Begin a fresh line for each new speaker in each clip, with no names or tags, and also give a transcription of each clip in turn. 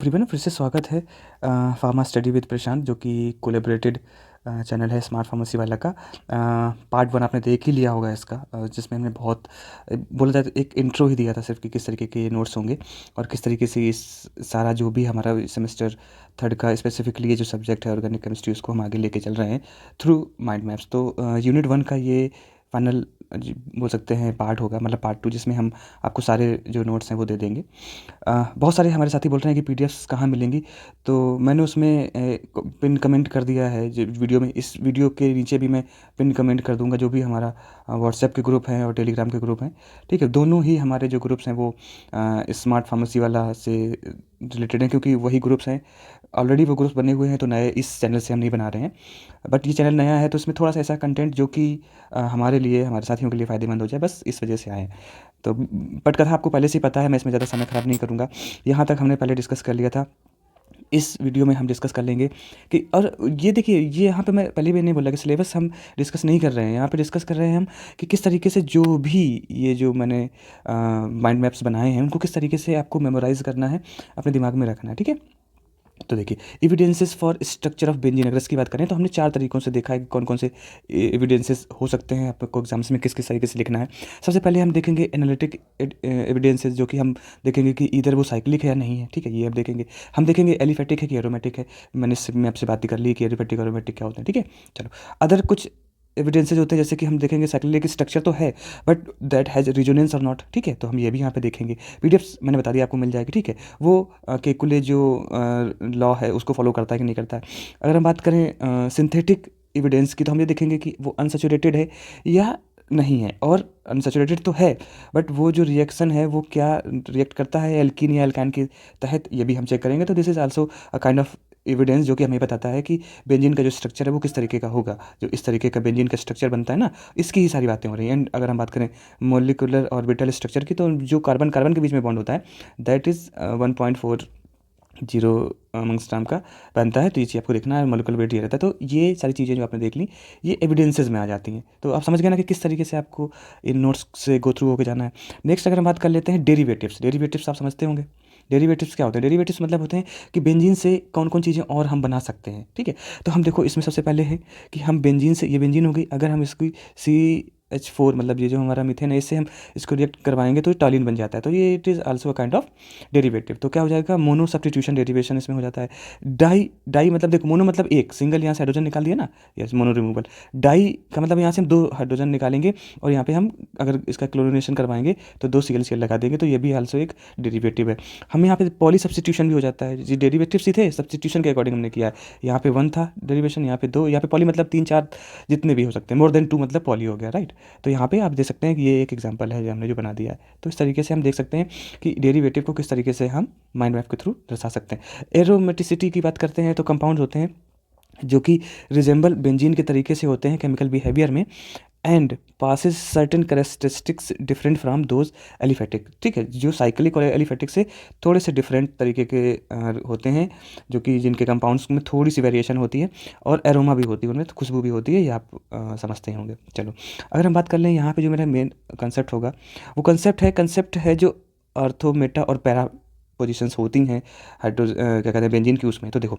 Everyone फिर से स्वागत है फार्मा स्टडी विद प्रशांत जो कि कोलेबरेटेड चैनल है स्मार्ट फार्मेसी वाला का। पार्ट 1 आपने देख ही लिया होगा इसका, जिसमें हमने बहुत बोला जाए तो एक इंट्रो ही दिया था सिर्फ कि किस तरीके के ये नोट्स होंगे और किस तरीके से इस सारा जो भी हमारा सेमेस्टर थर्ड का स्पेसिफिकली ये जो सब्जेक्ट है ऑर्गेनिक केमिस्ट्री उसको हम आगे लेके चल रहे हैं थ्रू माइंड मैप्स। तो यूनिट 1 का ये फाइनल बोल सकते हैं पार्ट होगा, मतलब पार्ट 2, जिसमें हम आपको सारे जो नोट्स हैं वो दे देंगे। बहुत सारे हमारे साथी बोल रहे हैं कि पीडीएफ्स कहाँ मिलेंगी, तो मैंने उसमें पिन कमेंट कर दिया है जो वीडियो में। इस वीडियो के नीचे भी मैं पिन कमेंट कर दूंगा जो भी हमारा व्हाट्सएप के ग्रुप हैं और टेलीग्राम के ग्रुप हैं। ठीक है, दोनों ही हमारे जो ग्रुप्स हैं वो स्मार्ट फार्मेसी वाला से रिलेटेड हैं, क्योंकि वही ग्रुप्स हैं। ऑलरेडी वो ग्रुप्स बने हुए हैं, तो नए इस चैनल से हम नहीं बना रहे हैं। बट ये चैनल नया है तो इसमें थोड़ा सा ऐसा कंटेंट जो कि हमारे लिए, हमारे साथियों के लिए फ़ायदेमंद हो जाए, बस इस वजह से आए हैं। तो पटकथा आपको पहले से ही पता है, मैं इसमें ज़्यादा समय ख़राब नहीं करूँगा। यहाँ तक हमने पहले डिस्कस कर लिया था। इस वीडियो में हम डिस्कस कर लेंगे कि, और ये देखिए, ये यहाँ पे मैं पहले भी नहीं बोला कि सिलेबस हम डिस्कस नहीं कर रहे हैं। यहाँ पे डिस्कस कर रहे हैं हम कि किस तरीके से जो भी ये जो मैंने माइंड मैप्स बनाए हैं उनको किस तरीके से आपको मेमोराइज़ करना है, अपने दिमाग में रखना है। ठीक है, तो देखिए, evidences for structure of benzene, अगर इसकी बात करें तो हमने 4 तरीकों से देखा है कि कौन कौन से एविडेंसेस हो सकते हैं, आपको एग्जाम्स में किस किस तरीके से लिखना है। सबसे पहले हम देखेंगे एनालिटिक एविडेंसेस, जो कि हम देखेंगे कि इधर वो साइक्लिक है या नहीं है। ठीक है, ये हम देखेंगे। हम देखेंगे एलिफेटिक है कि एरोमेटिक है। मैंने मैं आपसे बात कर ली कि एलिफेटिक और एरोमेटिक क्या होते हैं। ठीक है, चलो। अदर कुछ एविडेंसेज होते हैं, जैसे कि हम देखेंगे साइक्लिक स्ट्रक्चर तो है बट दैट हैज़ रिजोनेंस और नॉट। ठीक है, तो हम ये भी यहाँ पे देखेंगे। पीडीएफ्स मैंने बता दिया आपको मिल जाएगी। ठीक है, वो केकुले जो लॉ है उसको फॉलो करता है कि नहीं करता है। अगर हम बात करें सिंथेटिक एविडेंस की, तो हम ये देखेंगे कि वो अनसैचुरेटेड है या नहीं है। और अनसैचुरेटेड तो है बट वो जो रिएक्शन है वो क्या रिएक्ट करता है एल्कीन या एल्काइन के तहत, ये भी हम चेक करेंगे। तो this is also a kind of evidence जो कि हमें बताता है कि बेंजीन का जो स्ट्रक्चर है वो किस तरीके का होगा। जो इस तरीके का बेंजीन का स्ट्रक्चर बनता है ना, इसकी ही सारी बातें हो रही हैं। एंड अगर हम बात करें मोलिकुलर ऑर्बिटल स्ट्रक्चर की, तो जो कार्बन कार्बन के बीच में बॉन्ड होता है दैट इज़ 1.40 एंगस्ट्रॉम का बनता है। तो ये चीज़ आपको देखना है, मोलिकुलर वेट ये रहता है। तो ये सारी चीज़ें जो आपने देख ली ये एविडेंसेस में आ जाती हैं। तो आप समझ गए ना कि किस तरीके से आपको इन नोट्स से गो थ्रू होकर जाना है। नेक्स्ट अगर हम बात कर लेते हैं डेरिवेटिव्स। डेरिवेटिव्स आप समझते होंगे। डेरिवेटिव्स क्या होते हैं? डेरिवेटिव्स मतलब होते हैं कि बेंजीन से कौन कौन चीज़ें और हम बना सकते हैं। ठीक है, तो हम देखो इसमें सबसे पहले है कि हम बेंजीन से, ये बेंजीन हो गई, अगर हम इसकी CH4 मतलब ये जो हमारा मीथेन है, इससे हम इसको रिएक्ट करवाएंगे तो टॉलिन बन जाता है। तो ये it is also a kind of derivative. तो क्या हो जाएगा? मोनो सब्स्टिट्यूशन डेरिवेशन इसमें हो जाता है। डाई, डाई मतलब देखो, मोनो मतलब एक सिंगल, यहाँ से हाइड्रोजन निकाल दिया ना, यस, मोनो रिमूवल। डाई का मतलब यहाँ से हम 2 हाइड्रोजन निकालेंगे और यहाँ पे हम अगर इसका क्लोरिनेशन करवाएंगे तो 2 Cl लगा देंगे, तो ये भी आल्सो एक डेरिवेटिव है। हम यहाँ पे पॉली सब्स्टिट्यूशन भी हो जाता है। जी, डेरिवेटिव्स ही थे, सब्स्टिट्यूशन के अकॉर्डिंग हमने किया है। यहाँ पे 1 था डेरिवेशन, यहाँ पे 2, यहाँ पे पॉली मतलब 3 4 जितने भी हो सकते हैं, मोर देन 2 मतलब पॉली हो गया, राइट। तो यहाँ पे आप देख सकते हैं कि ये एक एग्जांपल है जो हमने जो बना दिया है। तो इस तरीके से हम देख सकते हैं कि डेरिवेटिव को किस तरीके से हम माइंड मैप के थ्रू दर्शा सकते हैं। एरोमेटिसिटी की बात करते हैं तो कंपाउंड्स होते हैं जो कि रिजेंबल बेंजीन के तरीके से होते हैं केमिकल बिहेवियर में, and passes certain characteristics different from those aliphatic. ठीक है, जो साइक्लिक और एलिफेटिक से थोड़े से डिफरेंट तरीके के होते हैं, जो कि जिनके कंपाउंड्स में थोड़ी सी वेरिएशन होती है और एरोमा भी होती है, उनमें तो खुशबू भी होती है, ये आप समझते ही होंगे। चलो, अगर हम बात कर लें यहाँ पे जो मेरा मेन कंसेप्ट होगा, वो कंसेप्ट है जो अर्थो, मेटा और पैरा पोजिशंस होती हैं क्या कहते हैं बेंजीन की, उसमें। तो देखो,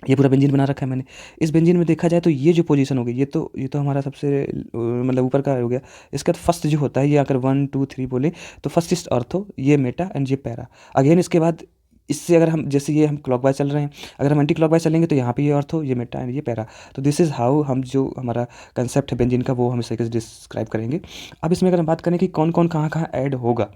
ये पूरा बेंजीन बना रखा है मैंने। इस बेंजीन में देखा जाए तो ये जो पोजीशन हो गई, ये तो हमारा सबसे मतलब ऊपर का हो गया। इसका फर्स्ट जो होता है, ये अगर 1 2 3 बोले तो फर्स्ट इज अर्थो, ये मेटा एंड ये पैरा। अगेन इसके बाद इससे अगर हम, जैसे ये हम क्लॉकवाइज चल रहे हैं, अगर हम एंटी क्लॉकवाइज चलेंगे तो यहाँ पे ये अर्थो, ये मेटा एंड ये पैरा। तो दिस इज़ हाउ हम, जो हमारा कंसेप्ट है बेंजीन का, वो हम इस तरीके से डिस्क्राइब करेंगे। अब इसमें अगर हम बात करें कि कौन कौन कहाँ कहाँ ऐड होगा,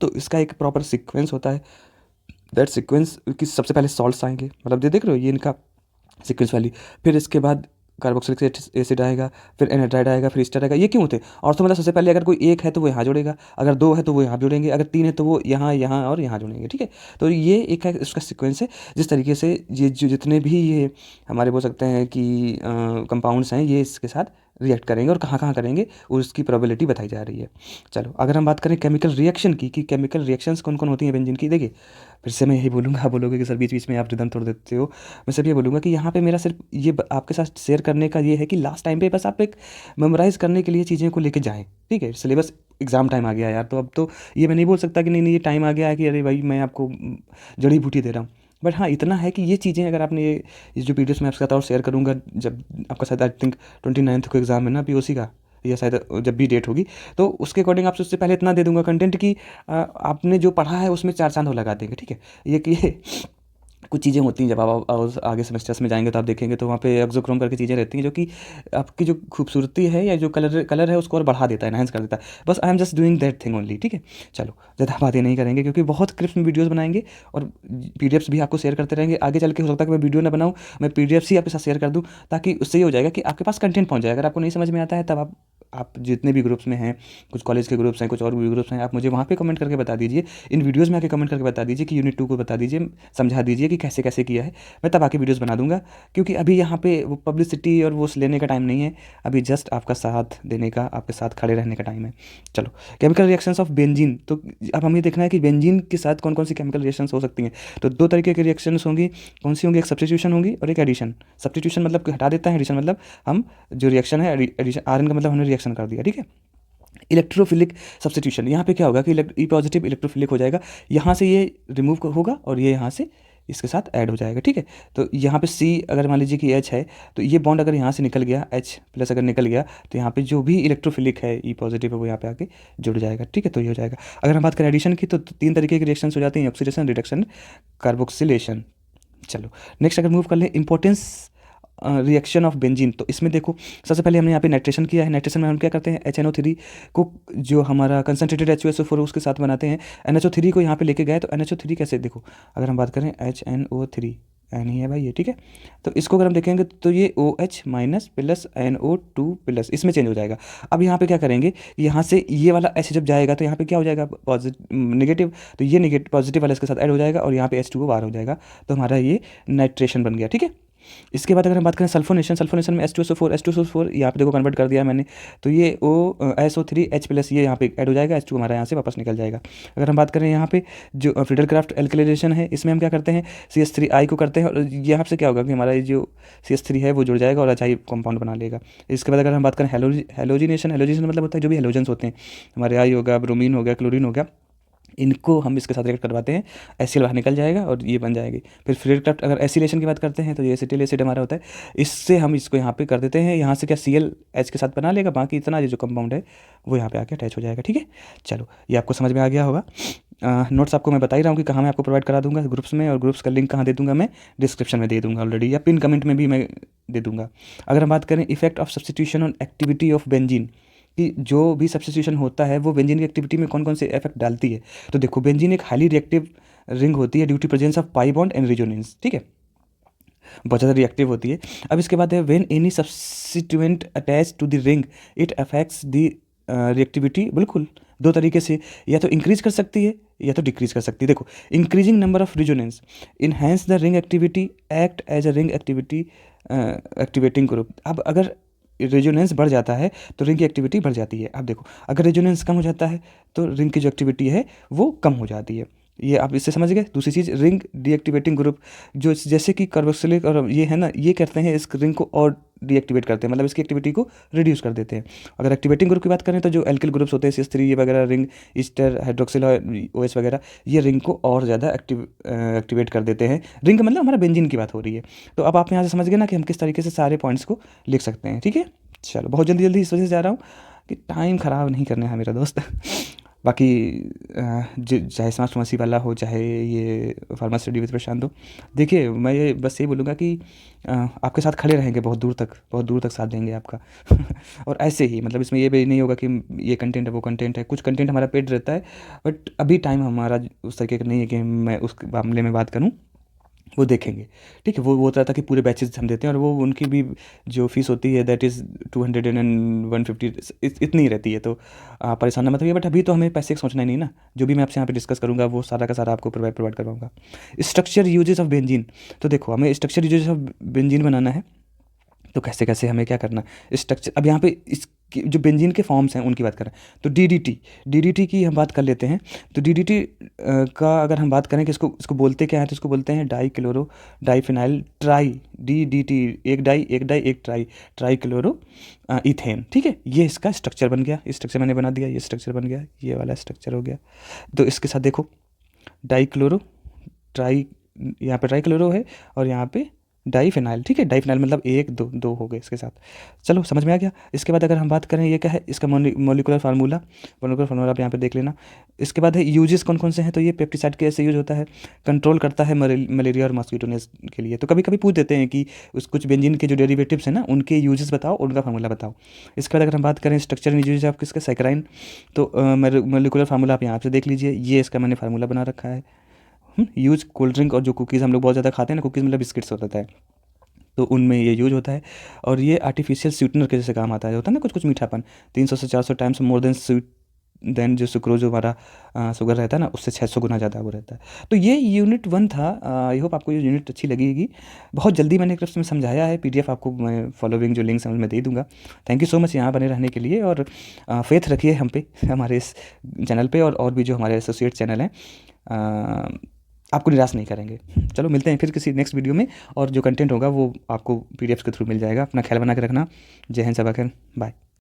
तो इसका एक प्रॉपर सीक्वेंस होता है। दैट सीक्वेंस की सबसे पहले सॉल्ट्स आएंगे, मतलब ये देख रहे हो, ये इनका सीक्वेंस वाली। फिर इसके बाद कार्बोक्सिलिक एसिड आएगा, फिर एनहाइड्राइड आएगा, फिर एस्टर आएगा। ये क्यों होते हैं? ऑर्थो मतलब सबसे पहले अगर कोई एक है तो वो यहाँ जोड़ेगा, अगर 2 है तो वो यहाँ जोड़ेंगे, अगर 3 है तो वो यहाँ यहाँ और यहाँ जोड़ेंगे। ठीक है, तो ये एक है इसका सीक्वेंस है, जिस तरीके से ये जो जितने भी ये हमारे बोल सकते हैं कि कंपाउंड्स हैं, ये इसके साथ रिएक्ट करेंगे और कहाँ कहाँ करेंगे उसकी प्रोबेबिलिटी बताई जा रही है। चलो, अगर हम बात करें केमिकल रिएक्शन की, कि केमिकल रिएक्शंस कौन कौन होती हैं बेंजीन की, देखिए फिर से मैं यही बोलूँगा, आप बोलोगे कि सर बीच बीच में आप रिदम तोड़ देते हो। मैं सिर्फ ये बोलूँगा कि यहाँ पे मेरा सिर्फ ये आपके साथ शेयर करने का ये है कि लास्ट टाइम पे बस आप एक मेमोराइज़ करने के लिए चीज़ें को लेके जाएँ। ठीक है, सिलेबस एग्ज़ाम टाइम आ गया यार, तो अब तो ये मैं नहीं बोल सकता कि नहीं नहीं ये टाइम आ गया है कि अरे भाई मैं आपको जड़ी बूटी दे रहा हूँ। बट हाँ, इतना है कि ये चीज़ें अगर आपने ये जो पीडीएफ मैं आपके साथ और शेयर करूँगा, जब आपका शायद आई थिंक 29 को एग्ज़ाम है ना पीओसी का, या शायद जब भी डेट होगी, तो उसके अकॉर्डिंग आपसे उससे पहले इतना दे दूंगा कंटेंट कि आपने जो पढ़ा है उसमें 4 चाँद और लगा देंगे, ठीक है। ये कि कुछ चीज़ें होती हैं जब आप आगे सेमेस्टर्स में जाएंगे तो आप देखेंगे तो वहाँ पे एक्सोक्रोम करके चीज़ें रहती हैं जो कि आपकी जो खूबसूरती है या जो कलर कलर है उसको और बढ़ा देता है, एनहांस कर देता है। बस I am just doing that thing only, ठीक है। चलो, ज़्यादा बातें नहीं करेंगे क्योंकि बहुत क्रिप्स में वीडियोज़ बनाएंगे और पीडीएफ्स भी आपको शेयर करते रहेंगे। आगे चल के हो सकता है कि मैं वीडियो ना बनाऊँ, मैं पीडीएफ्स ही आपके साथ शेयर कर दूँ, ताकि उससे ये हो जाएगा कि आपके पास कंटेंट पहुँच जाएगा। अगर आपको नहीं समझ में आता है तब आप जितने भी ग्रुप्स में हैं, कुछ कॉलेज के ग्रुप्स हैं, कुछ और भी ग्रुप्स हैं, आप मुझे वहाँ पे कमेंट करके बता दीजिए, इन वीडियोज़ में आके कमेंट करके बता दीजिए कि यूनिट 2 को बता दीजिए, समझा दीजिए कि कैसे कैसे किया है। मैं तब आके वीडियोज़ बना दूंगा, क्योंकि अभी यहाँ पे वो पब्लिसिटी और वो लेने का टाइम नहीं है। अभी जस्ट आपका साथ देने का, आपके साथ खड़े रहने का टाइम है। चलो, केमिकल रिएक्शंस ऑफ बेंजीन, तो अब हमें देखना है कि बेंजीन के साथ कौन कौन सी केमिकल रिएक्शंस हो सकती हैं। तो 2 तरीके की रिएक्शंस होंगी, कौन सी होंगी, एक सब्स्टिट्यूशन होगी और एक एडिशन। सब्स्टिट्यूशन मतलब कि हटा देता है, एडिशन मतलब हम जो रिएक्शन है, एडिशन आर एन का मतलब हमने रिएक्शन कर दिया, ठीक है। इलेक्ट्रोफिलिक सब्स्टिट्यूशन, यहाँ पे क्या होगा कि ई पॉजिटिव इलेक्ट्रोफिलिक हो जाएगा, यहाँ से ये रिमूव होगा और ये यहाँ से इसके साथ ऐड हो जाएगा, ठीक है। तो यहाँ पे सी अगर मान लीजिए कि एच है, तो ये बॉन्ड अगर यहाँ से निकल गया, एच प्लस अगर निकल गया, तो यहाँ पे जो भी इलेक्ट्रोफिलिक है ई पॉजिटिव है वो यहाँ पे आके जुड़ जाएगा, ठीक है। तो ये हो जाएगा। अगर हम बात करें एडिशन की, तो 3 तरीके के रिएक्शंस हो जाते हैं, ऑक्सीडेशन, रिडक्शन, कार्बोक्सिलेशन। चलो, नेक्स्ट अगर मूव कर लें इंपॉर्टेंस रिएक्शन ऑफ बेंजीन, तो इसमें देखो सबसे पहले हमने यहाँ पे नाइट्रेशन किया है। नाइट्रेशन में हम क्या करते हैं, HNO3 को जो हमारा कंसनट्रेटेड H2SO4 उसके साथ बनाते हैं, NHO3 को यहाँ पे लेके गए, तो NHO3 कैसे, देखो अगर हम बात करें HNO3 एन ही है भाई ये, ठीक है। तो इसको अगर हम देखेंगे तो ये OH minus plus NO2 plus इसमें चेंज हो जाएगा। अब यहाँ पे क्या करेंगे, यहाँ से ये वाला H जब जाएगा तो यहाँ पे क्या हो जाएगा, पॉजिटिव नेगेटिव, तो ये नेगेटिव पॉजिटिव वाला इसके साथ ऐड हो जाएगा और यहाँ पे H2O बाहर हो जाएगा, तो हमारा ये नाइट्रेशन बन गया, ठीक है। इसके बाद अगर हम बात करें सल्फोनेशन, सल्फोनेशन में H2SO4 यहाँ पे देखो कन्वर्ट कर दिया मैंने, तो ये SO3H प्लस ये यहाँ पे ऐड हो जाएगा, H2 हमारा यहाँ से वापस निकल जाएगा। अगर हम बात करें यहाँ पे जो फ्रीडलक्राफ्ट एल्किलाइजेशन है, इसमें हम क्या करते हैं, CH3I को करते हैं और यहाँ से क्या होगा कि हमारा ये जो CH3 है वो जुड़ जाएगा और HI कंपाउंड बना लेगा। इसके बाद अगर हम बात करें हेलोजिनेशन, हेलोजिनेशन मतलब होता है जो भी हेलोजन्स होते हैं, हमारे आई होगा, ब्रोमीन हो गया, क्लोरीन हो गया, इनको हम इसके साथ रिएक्ट करवाते हैं, एसिल बाहर निकल जाएगा और ये बन जाएगी। फिर फ्रीडलक्राफ्ट अगर एसिलेशन की बात करते हैं तो ये एसिटिल एसिड हमारा होता है, इससे हम इसको यहाँ पे कर देते हैं, यहाँ से क्या ClH के साथ बना लेगा, बाकी इतना ये जो कंपाउंड है वो यहाँ पे आके अटैच हो जाएगा, ठीक है। चलो, ये आपको समझ में आ गया होगा। नोट्स आपको मैं बता ही रहा हूँ कि कहाँ मैं आपको प्रोवाइड करा दूंगा ग्रुप्स में, और ग्रुप्स का लिंक कहाँ दे दूंगा मैं, डिस्क्रिप्शन में दे दूंगा ऑलरेडी, या पिन कमेंट में भी मैं दे दूंगा। अगर हम बात करें effect of substitution on activity of benzene, कि जो भी सब्स्टिट्यूशन होता है वो बेंजीन की एक्टिविटी में कौन कौन से इफेक्ट डालती है, तो देखो बेंजीन एक हाईली रिएक्टिव रिंग होती है due to presence of pi bond and resonance, ठीक है, बहुत ज़्यादा रिएक्टिव होती है। अब इसके बाद है when any substituent attach to the ring it affects the reactivity, बिल्कुल 2 तरीके से, या तो इंक्रीज कर सकती है या तो डिक्रीज कर सकती है। देखो, increasing number of resonance enhance the ring activity, act as a ring activity activating group. अब अगर रेजोनेंस बढ़ जाता है तो रिंग की एक्टिविटी बढ़ जाती है। अब देखो, अगर रेजोनेंस कम हो जाता है तो रिंग की जो एक्टिविटी है वो कम हो जाती है। ये आप इससे समझ गए। दूसरी चीज़, रिंग डीएक्टिवेटिंग ग्रुप, जो जैसे कि कार्बोक्सिलिक और ये है ना, ये करते हैं इस रिंग को और डीएक्टिवेट करते हैं, मतलब इसकी एक्टिविटी को रिड्यूस कर देते हैं। अगर एक्टिवेटिंग ग्रुप की बात करें तो जो एल्किल ग्रुप्स होते हैं CH3 ये वगैरह, रिंग ईस्टर, हाइड्रोक्सिल OH वगैरह, ये रिंग को और ज़्यादा एक्टिवेट कर देते हैं। रिंग का मतलब हमारा बेंजीन की बात हो रही है। तो अब आप यहाँ से समझ गए ना कि हम किस तरीके से सारे पॉइंट्स को लिख सकते हैं, ठीक है। चलो, बहुत जल्दी जल्दी इस वजह से जा रहा हूँ कि टाइम ख़राब नहीं करना है मेरा दोस्त। बाकी चाहे स्मार्ट फार्मेसी वाला हो, चाहे ये फार्मा स्टडी विद प्रशांत हो, देखिए मैं ये बस यही बोलूँगा कि आपके साथ खड़े रहेंगे बहुत दूर तक साथ देंगे आपका। और ऐसे ही, मतलब इसमें ये भी नहीं होगा कि ये कंटेंट है वो कंटेंट है, कुछ कंटेंट हमारा पेड रहता है, बट अभी टाइम हमारा उस तरीके का नहीं है कि मैं उस मामले में बात करूँ, वो देखेंगे, ठीक है। वो होता था कि पूरे बैचेज हम देते हैं और वो उनकी भी जो फीस होती है दैट इज़ 200 एंड 150 इतनी ही रहती है, तो परेशान ना मत होइए। बट अभी तो हमें पैसे का सोचना ही नहीं ना, जो भी मैं आपसे यहाँ पे डिस्कस करूँगा वो सारा का सारा आपको प्रोवाइड करवाऊँगा। स्ट्रक्चर यूजेस ऑफ बेंजीन, तो देखो हमें स्ट्रक्चर यूजेस ऑफ बेंजीन बनाना है, तो कैसे कैसे हमें क्या करना, स्ट्रक्चर। अब यहाँ पे इस कि जो बेंजीन के फॉर्म्स हैं उनकी बात कर रहे हैं। तो डीडीटी की हम बात कर लेते हैं। तो डीडीटी का अगर हम बात करें कि इसको बोलते क्या है, तो इसको बोलते हैं die chloro diphenyl try, DDT, एक डाई एक ट्राई, ट्राई क्लोरो इथेन। ठीक है, ये इसका स्ट्रक्चर बन गया, इस स्ट्रक्चर मैंने बना दिया, ये स्ट्रक्चर बन गया, ये वाला स्ट्रक्चर हो गया। तो इसके साथ देखो डाई क्लोरो ट्राई, यहाँ पे ट्राई क्लोरो है और यहाँ पे डाईफिनाइल। ठीक है, डाईफिनाइल मतलब एक दो दो हो गए इसके साथ। चलो समझ में आ गया। इसके बाद अगर हम बात करें ये क्या है, इसका मोलिकुलर फार्मूला आप यहाँ पे देख लेना। इसके बाद है यूजेस कौन कौन से हैं, तो ये पेप्टिसाइड के ऐसे यूज होता है, कंट्रोल करता है मलेरिया और मॉस्किटोनेस के लिए। तो कभी कभी पूछ देते हैं कि उस कुछ बेंजीन के जो डेरिवेटिव्स हैं ना उनके यूजेस बताओ, उनका फार्मूला बताओ। इसके बाद अगर हम बात करें स्ट्रक्चर एंड यूजेस ऑफ किसका, सैकराइन, तो मोलिकुलर फार्मूला आप यहाँ से देख लीजिए, ये इसका मैंने फार्मूला बना रखा है। यूज कोल्ड ड्रिंक और जो कुकीज़ हम लोग बहुत ज़्यादा खाते हैं ना, कुकीज़ मतलब बिस्किट्स होता है, तो उनमें ये यूज होता है। और ये आर्टिफिशियल स्वीटनर के जैसे काम आता है, होता है ना कुछ कुछ मीठापन, 300 से 400 times more than sweet than जो सुक्रोज जो हमारा शुगर रहता है ना, उससे 600 गुना ज़्यादा वो रहता है। तो ये यूनिट 1 था। आई होप आपको ये यूनिट अच्छी लगेगी। बहुत जल्दी मैंने एक में समझाया है, पीडीएफ आपको मैं फॉलोइंग जो लिंक्स हैं उनमें दे दूंगा। थैंक यू सो मच यहाँ बने रहने के लिए, और फेथ रखिए हम पे, हमारे इस चैनल पे, और भी जो हमारे एसोसिएट चैनल हैं आपको निराश नहीं करेंगे। चलो मिलते हैं फिर किसी नेक्स्ट वीडियो में, और जो कंटेंट होगा वो आपको पीडीएफ के थ्रू मिल जाएगा। अपना ख्याल बना के रखना। जय हिंद, सब खैर, बाय।